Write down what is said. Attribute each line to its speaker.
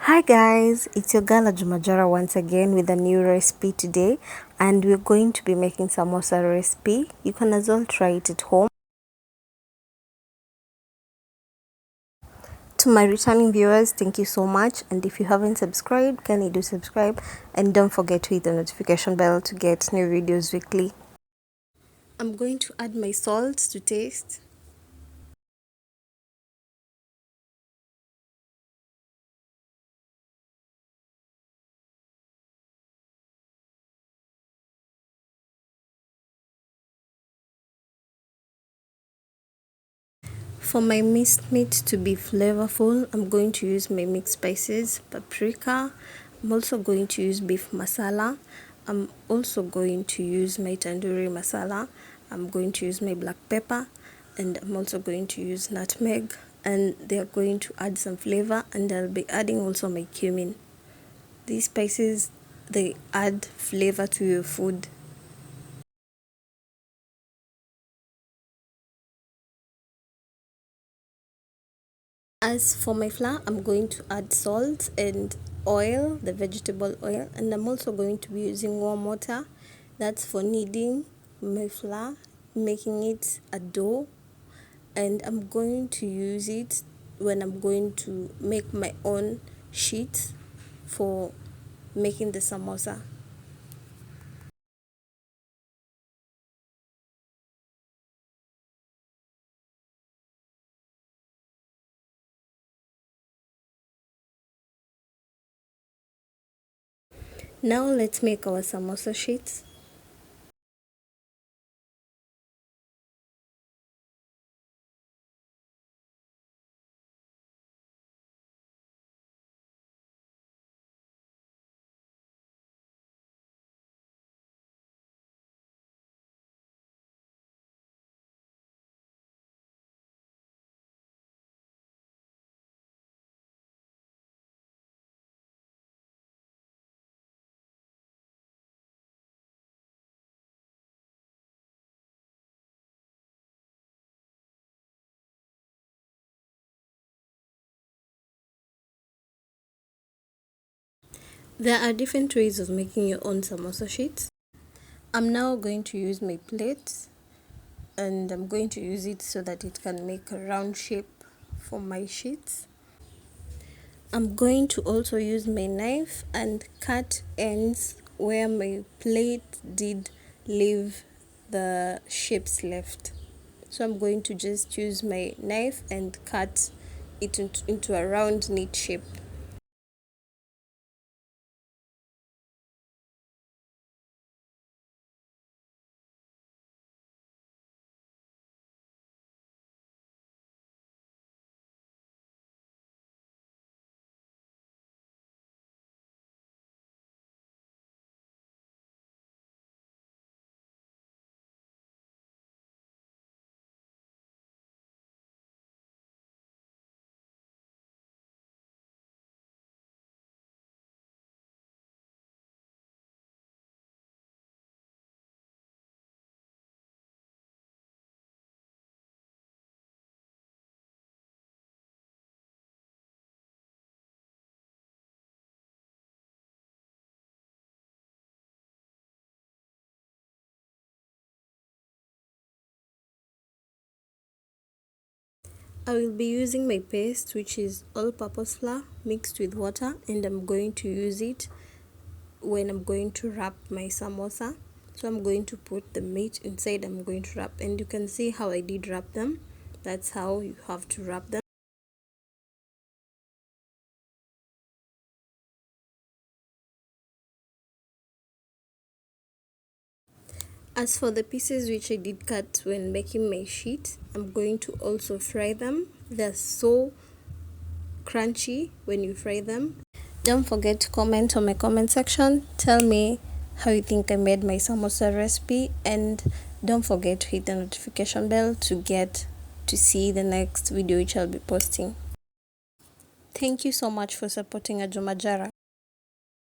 Speaker 1: Hi guys, it's your girl Ajuma Jara once again with a new recipe today, and we're going to be making samosa recipe. You can as well try it at home. To my returning viewers, thank you so much, and if you haven't subscribed, can you do subscribe, and don't forget to hit the notification bell to get new videos weekly. I'm going to add my salt to taste. For my minced meat to be flavorful, I'm going to use my mixed spices, paprika. I'm also going to use beef masala. I'm also going to use my tandoori masala. I'm going to use my black pepper, and I'm also going to use nutmeg, and they're going to add some flavor, and I'll be adding also my cumin. These spices, they add flavor to your food. As for my flour, I'm going to add salt and oil, the vegetable oil, and I'm also going to be using warm water. That's for kneading my flour, making it a dough, and I'm going to use it when I'm going to make my own sheets for making the samosa. Now let's make our samosa sheets. There are different ways of making your own samosa sheets. I'm now going to use my plate, and I'm going to use it so that it can make a round shape for my sheets. I'm going to also use my knife and cut ends where my plate did leave the shapes left. So I'm going to just use my knife and cut it into a round neat shape. I will be using my paste, which is all-purpose flour mixed with water, and I'm going to use it when I'm going to wrap my samosa. So I'm going to put the meat inside. I'm going to wrap, and you can see how I did wrap them. That's how you have to wrap them. As for the pieces which I did cut when making my sheet, I'm going to also fry them. They're so crunchy when you fry them. Don't forget to comment on my comment section. Tell me how you think I made my samosa recipe, and don't forget to hit the notification bell to get to see the next video which I'll be posting. Thank you so much for supporting Ajuma Jara.